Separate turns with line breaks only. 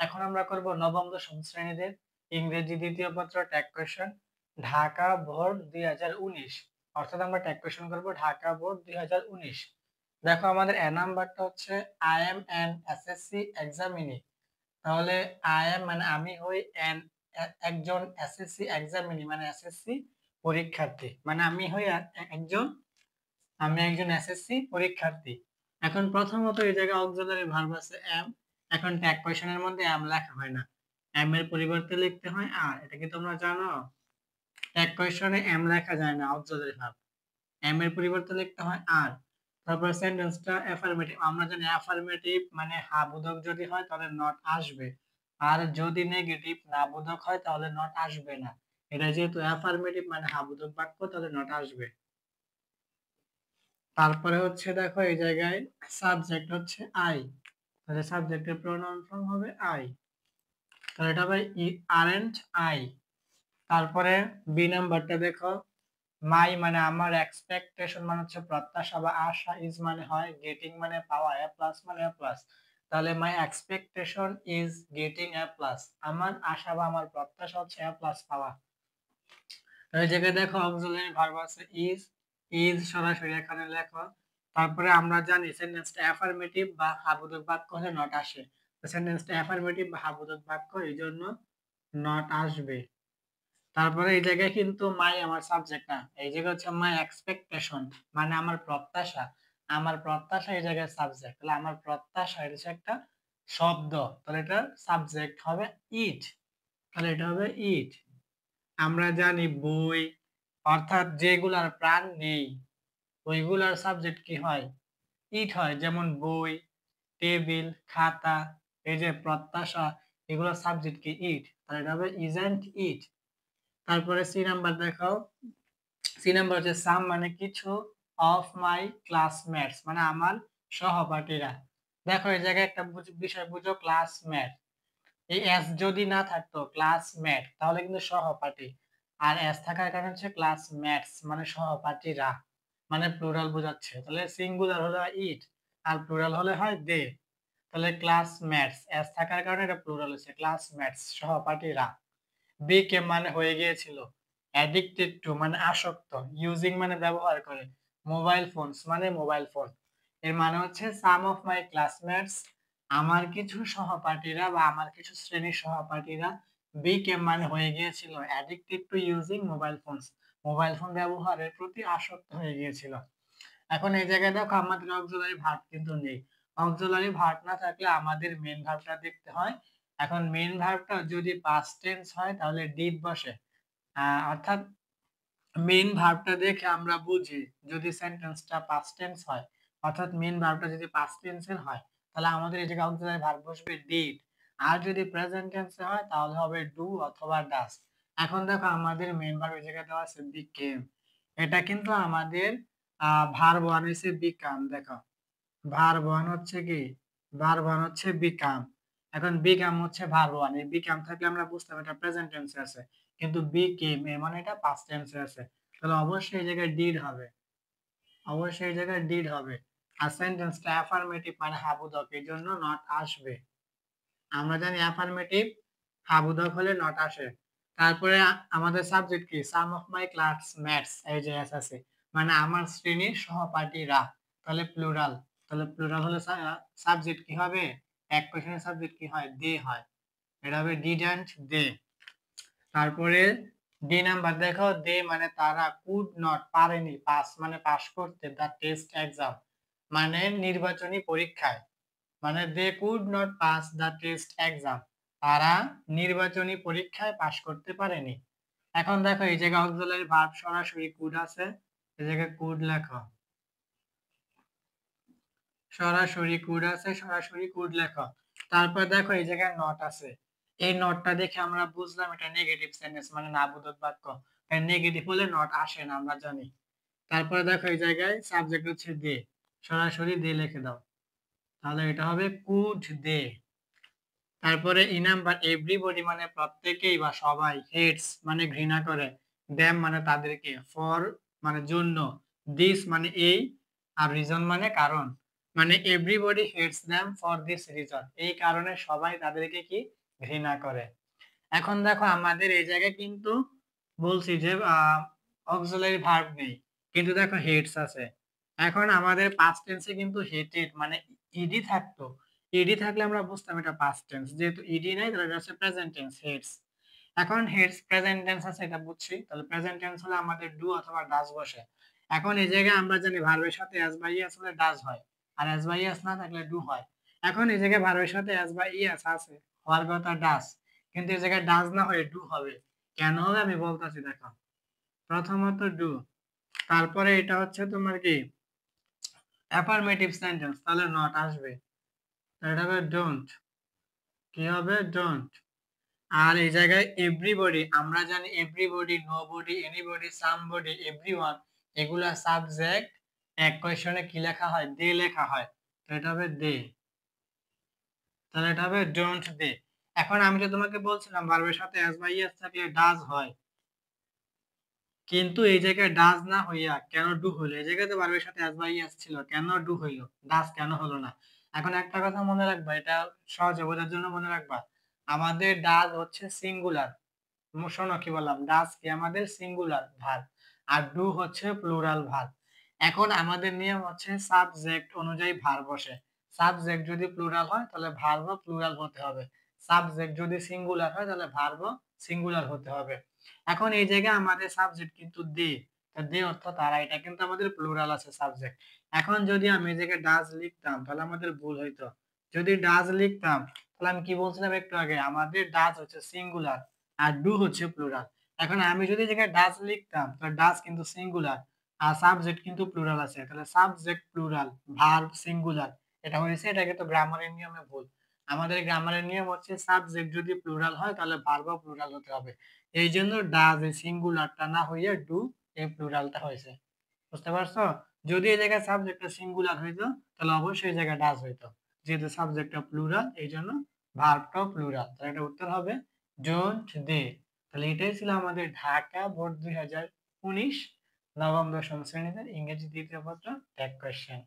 এখন আমরা করব নবম দশম শ্রেণীদের ইংরেজি দ্বিতীয় পত্র ট্যাগ কোয়েশ্চেন ঢাকা বোর্ড 2019। অর্থাৎ আমরা ট্যাগ কোয়েশ্চেন করব ঢাকা বোর্ড 2019। দেখো আমাদের এ নাম্বারটা হচ্ছে I am an SSC examinee. তাহলে আই এম মানে আমি হই একজন এসএসসি এক্সামিনি মানে এসএসসি পরীক্ষার্থী, মানে আমি হই একজন এসএসসি পরীক্ষার্থী। এখন প্রথমত এই জায়গায় অক্সিলারি ভার্ব আছে এম। এখন ট্যাগ কোয়েশ্চেনের মধ্যে এম লেখা হয় না, এম এর পরিবর্তে লিখতে হয় আর। এটা কি তোমরা জানো? ট্যাগ কোয়েশ্চনে এম লেখা যায় না, অক্সিলারি ভার্ব এম এর পরিবর্তে লিখতে হয় আর। তারপর সেন্টেন্সটা অ্যাফার্মেটিভ। আমরা জানি অ্যাফার্মেটিভ মানে হ্যাঁ বোধক যদি হয় তাহলে নট আসবে, আর যদি নেগেটিভ না বোধক হয় তাহলে নট আসবে না। এটা যেহেতু অ্যাফার্মেটিভ মানে হ্যাঁ বোধক বাক্য, তাহলে নট আসবে। তারপরে হচ্ছে দেখো এই জায়গায় সাবজেক্ট হচ্ছে আই, তাহলে সাবজেক্টের প্রোনাউন ফর্ম হবে আই, তাহলে এটা হবে আরএন্ট আই। তারপরে বি নাম্বারটা দেখো, মাই মানে আমার, এক্সপেকটেশন মানে হচ্ছে প্রত্যাশা বা আশা, ইজ মানে হয়, গেটিং মানে পাওয়া, এ প্লাস মানে এ প্লাস। তাহলে মাই expectation is getting a plus, আমার আশা বা আমার প্রত্যাশা হচ্ছে এ প্লাস পাওয়া। এই জায়গায় দেখো অক্সিলারি ভার্ব আছে ইজ, ইজ সরাসরি এখানে লেখো। তারপরে আমরা জানি সেন্টেন্সটা অ্যাফার্মেটিভ বা হ্যাঁ বাক্য হলে নট আসে, তো সেন্টেন্সটা অ্যাফার্মেটিভ বা হ্যাঁ বাক্য, এই জন্য নট আসবে। তারপরে এই জায়গায় কিন্তু মাই আমার সাবজেক্ট না, এই জায়গায় হচ্ছে মাই এক্সপেকটেশন মানে আমার প্রত্যাশা, আমার প্রত্যাশা এই জায়গায় সাবজেক্ট, তাহলে আমার প্রত্যাশা এটা হচ্ছে একটা শব্দ, তাহলে এটা সাবজেক্ট হবে ইট, তাহলে এটা হবে ইট। আমরা জানি বই অর্থাৎ যেগুলার প্রাণ নেই ওইগুলার সাবজেক্ট কি হয়? ইট হয়, যেমন বই, টেবিল, খাতা, এই যে প্রত্যাশা, এগুলোর সাবজেক্ট কি? ইট, তাহলে এটা হবে ইজন্ট ইট। তারপরে সি নাম্বার দেখাও, সি নাম্বার হচ্ছে সাম মানে কিছু, অফ মাই ক্লাসমেটস মানে আমার সহপাঠীরা। দেখো এই জায়গায় একটা বিষয় বুঝো, ক্লাসমেট, এই এস যদি না থাকতো ক্লাসমেট তাহলে কিন্তু সহপাঠী, আর এস থাকার কারণে হচ্ছে ক্লাসমেটস মানে সহপাঠীরা, মানে প্লুরাল বোঝাচ্ছে। তাহলে সিঙ্গুলার হলে হয় ইট আর প্লুরাল হলে হয় দে, তাহলে ক্লাসমেটস এস থাকার কারণে এটা প্লুরাল হচ্ছে ক্লাসমেটস সহপাঠীরা। বিকেম মানে হয়ে গিয়েছিল, অ্যাডিক্টেড টু মানে আসক্ত, ইউজিং মানে ব্যবহার করে, মোবাইল ফোনস মানে মোবাইল ফোন। এর মানে হচ্ছে সাম অফ মাই ক্লাসমেটস আমার কিছু সহপাঠীরা বা আমার কিছু শ্রেণীর সহপাঠীরা বিকেম মানে হয়ে গিয়েছিল, addicted to using mobile phones mobile phone ব্যবহারের প্রতি আসক্ত হয়ে গিয়েছিল। এখন এই জায়গায় দেখো আমাদের অক্সিলারি ভার্ব কিন্তু নেই, অক্সিলারি ভার্ব না থাকলে আমাদের মেইন ভার্বটা দেখতে হয়। এখন মেইন ভার্বটা যদি পাস্ট টেন্স হয় তাহলে ডিড বসে, অর্থাৎ মেইন ভার্বটা দেখে আমরা বুঝি যদি সেন্টেন্সটা পাস্ট টেন্স হয়, অর্থাৎ মেইন ভার্বটা যদি পাস্ট টেন্সের হয় তাহলে আমাদের এই জায়গায় অক্সিলারি ভার্ব বসবে ডিড, আর যদি প্রেজেন্ট টেন্সে হয় তাহলে হবে ডু অথবা ডাস। এখন দেখো আমাদের মেইন ভার্ব এই জায়গায় দেওয়া আছে বিকেম, এটা কিন্তু আমাদের ভার্ব ওয়ান হচ্ছে বিকাম। দেখো ভার্ব ওয়ান হচ্ছে কি? ভার্ব ওয়ান হচ্ছে বিকাম। এখন বিকাম হচ্ছে ভার্ব ওয়ান, এই বিকাম থাকলে আমরা বুঝতাম এটা প্রেজেন্ট টেন্সে আছে, কিন্তু বিকেম এর মানে এটা পাস্ট টেন্সে আছে, তাহলে অবশ্যই এই জায়গায় ডিড হবে, অবশ্যই এই জায়গায় ডিড হবে। আর সেন্টেন্সটা অ্যাফার্মেটিভ মানে হাবুদক, এই জন্য নট আসবে। আমরা জানি অ্যাফার্মেটিভ হাবুদক হলে নট আসে। তারপরে আমাদের সাবজেক্ট কি? সাম অফ মাই ক্লাসমেটস, এই যে এস আছে মানে আমার শ্রেণীর সহপাঠীরা, তাহলে প্লুরাল, তাহলে প্লুরাল হলে সাবজেক্ট কি হবে? এক কোশ্চেনের সাবজেক্ট কি হয়? দে হয়, এটা হবে ডিডন্ট দে। তারপরে ডি নাম্বার দেখো, দে মানে তারা, কুড নট পারেনি, পাস মানে পাস করতে, দা টেস্ট এক্সাম মানে নির্বাচনী পরীক্ষায়, মানে they could not pass the test exam তারা নির্বাচনী পরীক্ষায় পাস করতে পারেনি। এখন দেখো এই জায়গায় অক্সিলারি ভার্ব সরাসরি কুড আছে, এই জায়গায় কুড লেখো, সরাসরি কুড আছে, সরাসরি কুড লেখো। তারপর দেখো এই জায়গায় নট আছে, এই নটটা দেখে আমরা বুঝলাম এটা নেগেটিভ সেন্টেন্স মানে না বোধক বাক্য, তাই নেগেটিভ হলে নট আসে না আমরা জানি। তারপরে দেখো এই জায়গায় সাবজেক্ট হচ্ছে দে, সরাসরি দে লিখে দাও, তাহলে এটা হবে কুড দে। তারপরে ই নাম্বার, এভরিবডি মানে প্রত্যেকেই বা সবাই, হেটস মানে ঘৃণা করে, দ্যাম মানে তাদেরকে, ফর মানে জন্য, দিস মানে এই, আর রিজন মানে কারণ। মানে everybody hates them for this reason, এই কারণে সবাই তাদেরকে কি ঘৃণা করে। এখন দেখো আমাদের এই জায়গায় কিন্তু বলছি যে অক্সিলারি ভার্ব নেই, কিন্তু দেখো হেটস আছে। এখন আমাদের পাস্ট টেন্সে কিন্তু হেটেড মানে ইডি থাকতো, ইডি থাকলে আমরা বুঝতাম এটা পাস্ট টেন্স, যেহেতু ইডি নাই তাহলে এটা হচ্ছে প্রেজেন্ট টেন্স হেটস। এখন হেটস প্রেজেন্ট টেন্স আছে এটা বুঝছি, তাহলে প্রেজেন্ট টেন্স হলে আমাদের ডু অথবা ডাজ বসে। এখন এই জায়গায় আমরা জানি ভার্বের সাথে এস বা ইএস হলে ডাজ হয়, আর এস বা ইএস না থাকলে ডু হয়। এখন এই জায়গায় ভার্বের সাথে এস বা ইএস আছে, হওয়ার কথা ডাজ, কিন্তু এই জায়গায় ডাজ না হয়ে ডু হবে। কেন হবে আমি বলতেছি দেখো। প্রথমত ডু, তারপরে এটা হচ্ছে তোমার কি অ্যাফার্মেটিভ সেন্টেন্স, তাহলে নট আসবে, এটা হবে ডোন্ট, কি হবে ডোন্ট। আর এই জায়গায় এভরিবডি, আমরা জানি everybody, nobody, anybody, somebody, everyone, এগুলা সাবজেক্ট, এক কোয়েশ্চনে কি লেখা হয় দে লেখা হয়, তো এটা হবে দে, তাহলে এটা হবে ডোন্ট দে। এখন আমি যে তোমাকে বলছিলাম ভার্বের সাথে এস বা ইএস থাকলে ডাজ হয়, কিন্তু এই জায়গায় ডাজ না হইয়া কেন ডু হইলো? এই জায়গায় তো ভার্বের সাথে এস বা ইএস ছিল, কেন ডু হইলো, ডাজ কেন হলো না? এখন একটা কথা মনে রাখবা, এটা সহজে বোঝার জন্য মনে রাখবা, আমাদের ডাজ হচ্ছে সিঙ্গুলার, শোনো কি বললাম, ডাজ কি আমাদের সিঙ্গুলার ভার্ব, আর ডু হচ্ছে প্লুরাল ভার্ব। এখন আমাদের নিয়ম হচ্ছে সাবজেক্ট অনুযায়ী ভার্ব বসে, সাবজেক্ট যদি প্লুরাল হয় তাহলে ভার্বও প্লুরাল হতে হবে, সাবজেক্ট যদি সিঙ্গুলার হয় তাহলে ভার্বও সিঙ্গুলার হতে হবে। এখন এই জায়গায় আমাদের সাবজেক্ট কিন্তু দে, দে অর্থ তারা, এটা কিন্তু আমাদের প্লুরাল আছে সাবজেক্ট। এখন যদি আমি এই জায়গায় ডাজ লিখতাম তাহলে আমাদের ভুল হইতো, যদি ডাজ লিখতাম তাহলে আমি কি বলছিলাম একটু আগে, আমাদের ডাজ হচ্ছে সিঙ্গুলার আর ডু হচ্ছে প্লুরাল। এখন আমি যদি এই জায়গায় ডাজ লিখতাম তাহলে ডাজ কিন্তু সিঙ্গুলার আর সাবজেক্ট কিন্তু প্লুরাল আছে, তাহলে সাবজেক্ট প্লুরাল ভার্ব সিঙ্গুলার, এটা হয়েছে, এটা কিন্তু গ্রামারের নিয়মে ভুল। আমাদের গ্রামারের নিয়ম হচ্ছে সাবজেক্ট যদি প্লুরাল হয় তাহলে ভার্বও প্লুরাল হতে হবে, এই জন্য ডাজ এই সিঙ্গুলারটা না হইয়া ডু এই প্লুরালটা হয়েছে। বুঝতে পারছো? যদি এই জায়গায় সাবজেক্টটা সিঙ্গুলার হইতো তাহলে অবশ্যই এই জায়গায় ডাজ হইতো, যেহেতু সাবজেক্টটা প্লুরাল এই জন্য ভার্বটাও প্লুরাল, তাহলে এটা উত্তর হবে ডোন্ট দে। তাহলে এটাই ছিল আমাদের ঢাকা বোর্ড 2019 নবম দশম শ্রেণীতে ইংরেজি দ্বিতীয় পত্র ট্যাগ কোয়েশ্চেন।